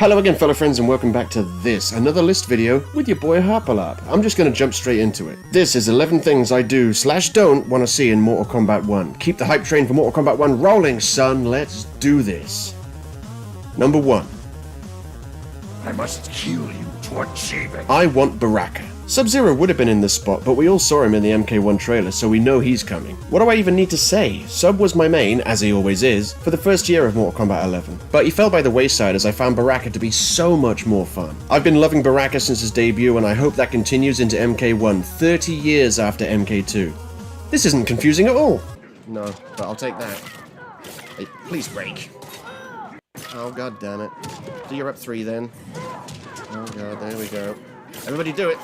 Hello again, fellow friends, and welcome back to this, another list video with your boy Harperlarp. I'm just going to jump straight into it. This is 11 things I do/don't want to see in Mortal Kombat 1. Keep the hype train for Mortal Kombat 1 rolling, son. Let's do this. Number 1. I must kill you to achieve it. I want Baraka. Sub-Zero would have been in this spot, but we all saw him in the MK1 trailer, so we know he's coming. What do I even need to say? Sub was my main, as he always is, for the first year of Mortal Kombat 11. But he fell by the wayside as I found Baraka to be so much more fun. I've been loving Baraka since his debut, and I hope that continues into MK1, 30 years after MK2. This isn't confusing at all. No, but I'll take that. Hey, please break. Oh, god damn it. Do your up 3 then. Oh god, there we go. Everybody do it.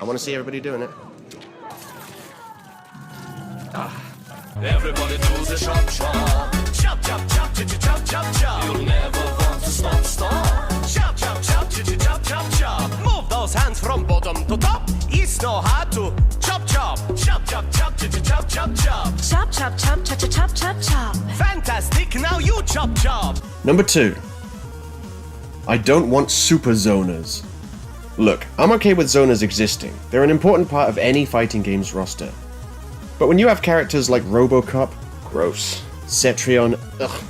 I want to see everybody doing it. Everybody do the chop chop. Chop chop chop chop chop chop. You'll never want to stop. Chop chop chop chop chop chop. Move those hands from bottom to top. It's no hard to chop chop. Chop chop chop chop chop chop. Chop chop chop chop chop chop chop. Fantastic, now you chop chop. Number 2. I don't want super zoners. Look, I'm okay with zoners existing. They're an important part of any fighting game's roster. But when you have characters like Robocop, gross, Cetrion, ugh,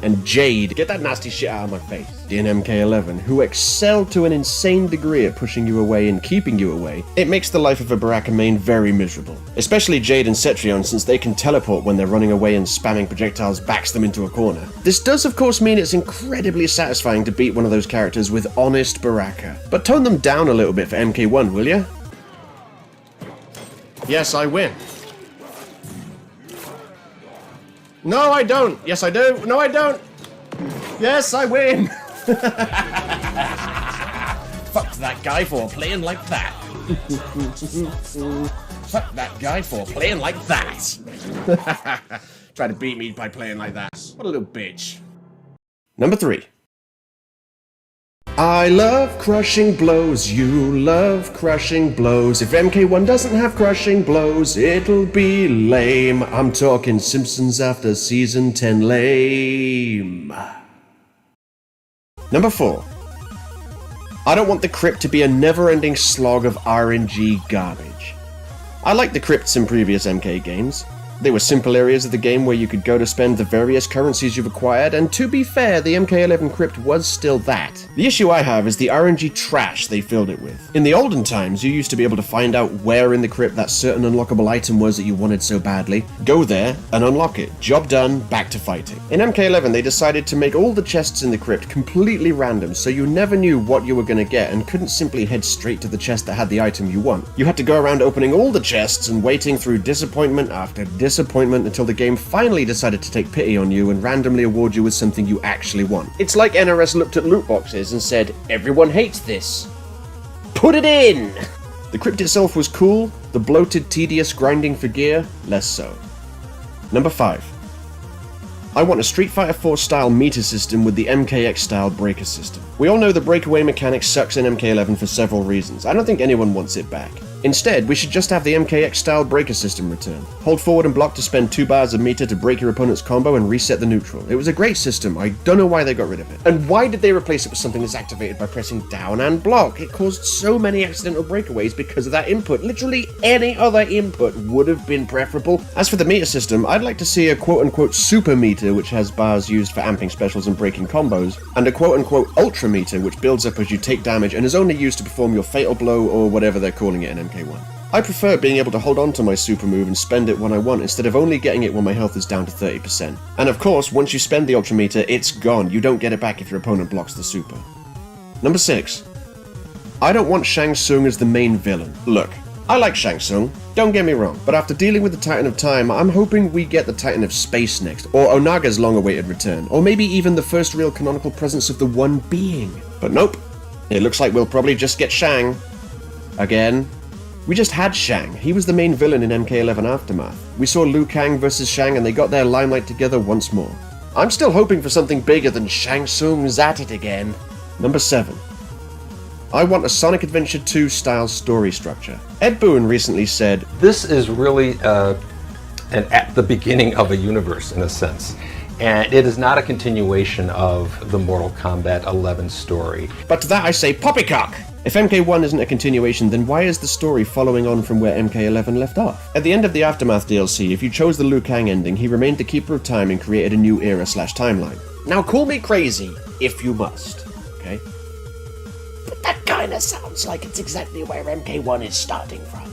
and Jade, get that nasty shit out of my face, in MK11, who excel to an insane degree at pushing you away and keeping you away, it makes the life of a Baraka main very miserable. Especially Jade and Cetrion, since they can teleport when they're running away and spamming projectiles backs them into a corner. This does of course mean it's incredibly satisfying to beat one of those characters with honest Baraka. But tone them down a little bit for MK1, will ya? Yes, I win. No, I don't. Yes, I do. No, I don't. Yes, I win. Fuck that guy for playing like that. Fuck that guy for playing like that. Try to beat me by playing like that. What a little bitch. Number 3. I love crushing blows, you love crushing blows. If MK1 doesn't have crushing blows, it'll be lame. I'm talking Simpsons after season 10 lame. Number 4. I don't want the crypt to be a never-ending slog of RNG garbage. I liked the crypts in previous MK games. They were simple areas of the game where you could go to spend the various currencies you've acquired, and to be fair, the MK11 crypt was still that. The issue I have is the RNG trash they filled it with. In the olden times, you used to be able to find out where in the crypt that certain unlockable item was that you wanted so badly, go there, and unlock it. Job done, back to fighting. In MK11, they decided to make all the chests in the crypt completely random, so you never knew what you were going to get and couldn't simply head straight to the chest that had the item you want. You had to go around opening all the chests and waiting through disappointment after disappointment until the game finally decided to take pity on you and randomly award you with something you actually want. It's like NRS looked at loot boxes and said, everyone hates this. Put it in! The crypt itself was cool, the bloated, tedious grinding for gear, less so. Number 5. I want a Street Fighter 4 style meter system with the MKX style breaker system. We all know the breakaway mechanic sucks in MK11 for several reasons. I don't think anyone wants it back. Instead, we should just have the MKX style breaker system return. Hold forward and block to spend 2 bars of meter to break your opponent's combo and reset the neutral. It was a great system, I don't know why they got rid of it. And why did they replace it with something that's activated by pressing down and block? It caused so many accidental breakaways because of that input. Literally any other input would have been preferable. As for the meter system, I'd like to see a quote-unquote super meter which has bars used for amping specials and breaking combos, and a quote-unquote ultra meter which builds up as you take damage and is only used to perform your fatal blow or whatever they're calling it in MK1. I prefer being able to hold on to my super move and spend it when I want instead of only getting it when my health is down to 30%. And of course, once you spend the ultra meter, it's gone. You don't get it back if your opponent blocks the super. Number 6. I don't want Shang Tsung as the main villain. Look, I like Shang Tsung, don't get me wrong, but after dealing with the Titan of Time, I'm hoping we get the Titan of Space next, or Onaga's long-awaited return, or maybe even the first real canonical presence of the One Being. But nope, it looks like we'll probably just get Shang. Again. We just had Shang. He was the main villain in MK11 Aftermath. We saw Liu Kang versus Shang and they got their limelight together once more. I'm still hoping for something bigger than Shang Tsung's at it again. Number 7. I want a Sonic Adventure 2 style story structure. Ed Boon recently said, "This is really at the beginning of a universe, in a sense. And it is not a continuation of the Mortal Kombat 11 story. But to that I say poppycock! If MK1 isn't a continuation, then why is the story following on from where MK11 left off? At the end of the Aftermath DLC, if you chose the Liu Kang ending, he remained the Keeper of Time and created a new era/timeline. Now call me crazy, if you must, okay? But that kinda sounds like it's exactly where MK1 is starting from.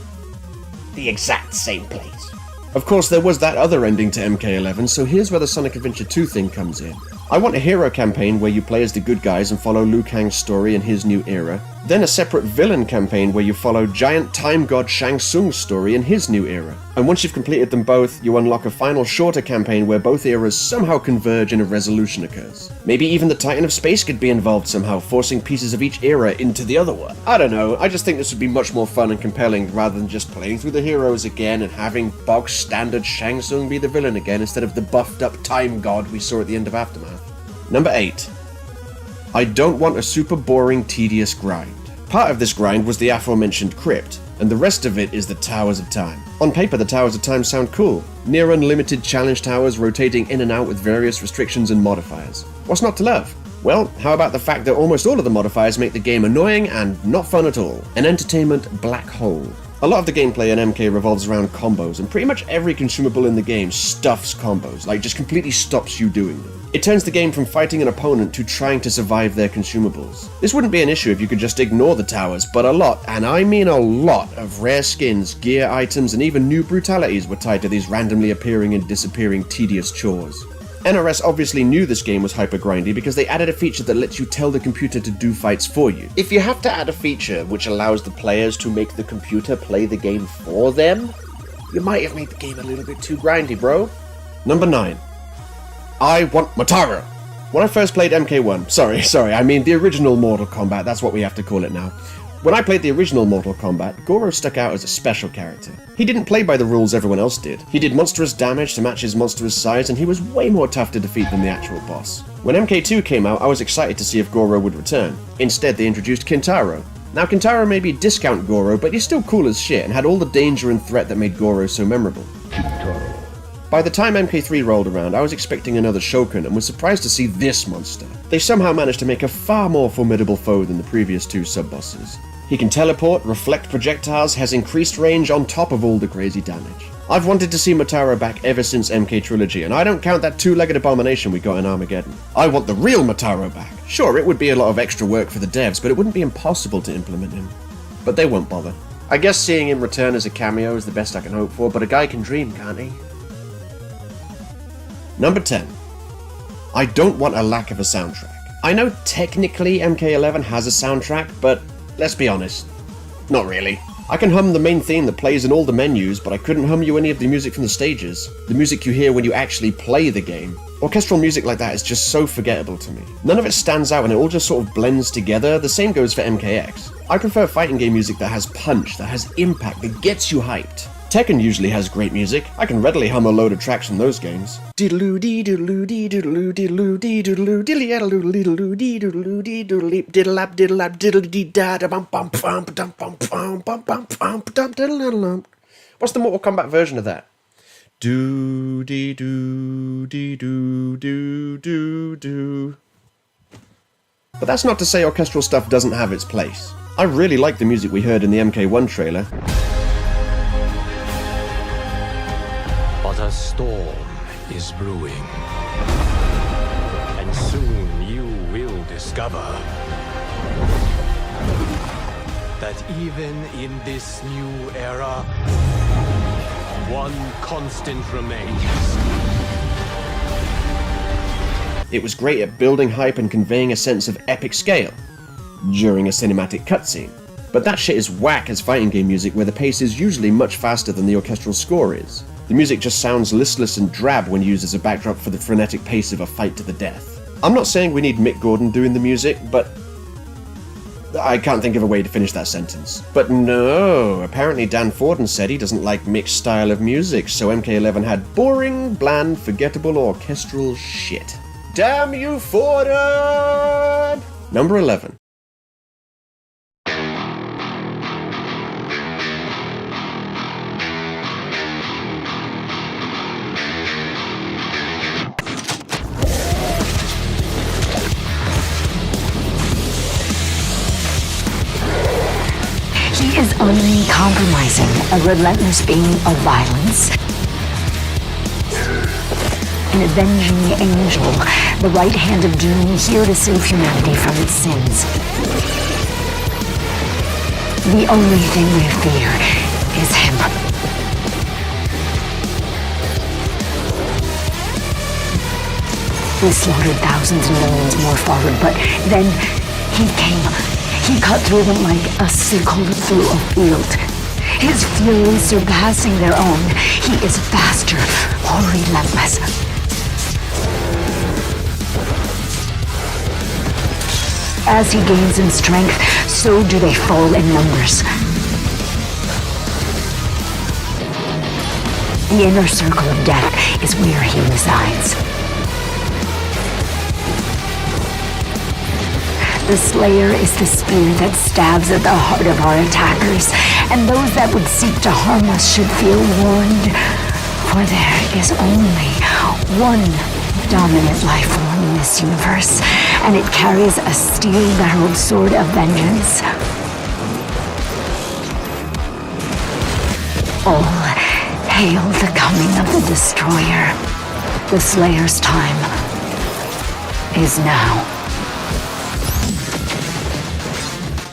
The exact same place. Of course, there was that other ending to MK11, so here's where the Sonic Adventure 2 thing comes in. I want a hero campaign where you play as the good guys and follow Liu Kang's story in his new era, then a separate villain campaign where you follow giant time god Shang Tsung's story in his new era. And once you've completed them both, you unlock a final shorter campaign where both eras somehow converge and a resolution occurs. Maybe even the Titan of Space could be involved somehow, forcing pieces of each era into the other one. I don't know, I just think this would be much more fun and compelling rather than just playing through the heroes again and having bog standard Shang Tsung be the villain again instead of the buffed up time god we saw at the end of Aftermath. Number 8. I don't want a super boring, tedious grind. Part of this grind was the aforementioned crypt, and the rest of it is the Towers of Time. On paper, the Towers of Time sound cool. Near unlimited challenge towers rotating in and out with various restrictions and modifiers. What's not to love? Well, how about the fact that almost all of the modifiers make the game annoying and not fun at all? An entertainment black hole. A lot of the gameplay in MK revolves around combos, and pretty much every consumable in the game stuffs combos, like just completely stops you doing them. It turns the game from fighting an opponent to trying to survive their consumables. This wouldn't be an issue if you could just ignore the towers, but a lot, and I mean a lot, of rare skins, gear items, and even new brutalities were tied to these randomly appearing and disappearing tedious chores. NRS obviously knew this game was hyper grindy because they added a feature that lets you tell the computer to do fights for you. If you have to add a feature which allows the players to make the computer play the game for them, you might have made the game a little bit too grindy, bro. Number 9. I want Motaro! When I first played MK1, sorry, I mean the original Mortal Kombat, that's what we have to call it now. When I played the original Mortal Kombat, Goro stuck out as a special character. He didn't play by the rules everyone else did. He did monstrous damage to match his monstrous size, and he was way more tough to defeat than the actual boss. When MK2 came out, I was excited to see if Goro would return. Instead, they introduced Kintaro. Now, Kintaro may be discount Goro, but he's still cool as shit and had all the danger and threat that made Goro so memorable. By the time MK3 rolled around, I was expecting another Shogun and was surprised to see this monster. They somehow managed to make a far more formidable foe than the previous two sub-bosses. He can teleport, reflect projectiles, has increased range on top of all the crazy damage. I've wanted to see Motaro back ever since MK Trilogy, and I don't count that two-legged abomination we got in Armageddon. I want the real Motaro back. Sure, it would be a lot of extra work for the devs, but it wouldn't be impossible to implement him. But they won't bother. I guess seeing him return as a cameo is the best I can hope for, but a guy can dream, can't he? Number 10. I don't want a lack of a soundtrack. I know technically MK11 has a soundtrack, but let's be honest, not really. I can hum the main theme that plays in all the menus, but I couldn't hum you any of the music from the stages. The music you hear when you actually play the game. Orchestral music like that is just so forgettable to me. None of it stands out and it all just sort of blends together. The same goes for MKX. I prefer fighting game music that has punch, that has impact, that gets you hyped. Tekken usually has great music. I can readily hum a load of tracks from those games. Diddle-oo dee diddle-oo dee diddle-oo diddle-oo dee diddle-oo diddle-oo diddle-oo dee diddle-oo dee diddle-oo diddle-lap diddle-lap diddle-dee-da da-bum bum bum dum bum bum bum bum bum dum diddle-lum. What's the Mortal Kombat version of that? Do dee do dee do do do do. But that's not to say orchestral stuff doesn't have its place. I really like the music we heard in the MK1 trailer. But a storm is brewing, and soon you will discover that even in this new era, one constant remains. It was great at building hype and conveying a sense of epic scale during a cinematic cutscene. But that shit is whack as fighting game music where the pace is usually much faster than the orchestral score is. The music just sounds listless and drab when used as a backdrop for the frenetic pace of a fight to the death. I'm not saying we need Mick Gordon doing the music, but I can't think of a way to finish that sentence. But no, apparently Dan Forden said he doesn't like Mick's style of music, so MK11 had boring, bland, forgettable orchestral shit. Damn you, Forden! Number 11. rising, a relentless being of violence. An avenging angel, the right hand of doom, here to save humanity from its sins. The only thing we fear is him. We slaughtered thousands and millions more forward, but then he came. He cut through them like a sickle through a field. His fury surpassing their own. He is faster, more relentless. As he gains in strength, so do they fall in numbers. The inner circle of death is where he resides. The Slayer is the spear that stabs at the heart of our attackers, and those that would seek to harm us should feel warned, for there is only one dominant life form in this universe, and it carries a steel-barreled sword of vengeance. All hail the coming of the Destroyer. The Slayer's time is now.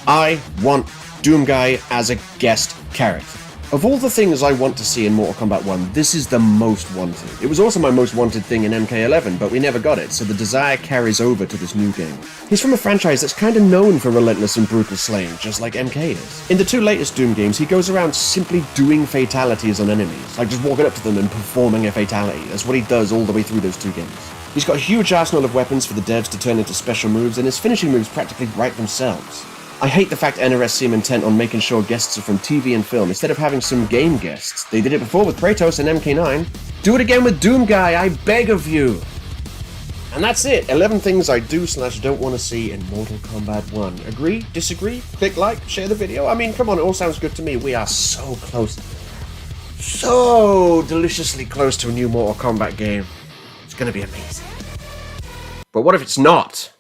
I want Doomguy as a guest character. Of all the things I want to see in Mortal Kombat 1, this is the most wanted. It was also my most wanted thing in MK11, but we never got it, so the desire carries over to this new game. He's from a franchise that's kinda known for relentless and brutal slaying, just like MK is. In the two latest Doom games, he goes around simply doing fatalities on enemies, like just walking up to them and performing a fatality. That's what he does all the way through those two games. He's got a huge arsenal of weapons for the devs to turn into special moves, and his finishing moves practically write themselves. I hate the fact NRS seem intent on making sure guests are from TV and film instead of having some game guests. They did it before with Kratos and MK9. Do it again with Doomguy, I beg of you! And that's it, 11 things I do/don't want to see in Mortal Kombat 1. Agree? Disagree? Click like? Share the video? I mean, come on, it all sounds good to me. We are so close. So deliciously close to a new Mortal Kombat game. It's gonna be amazing. But what if it's not?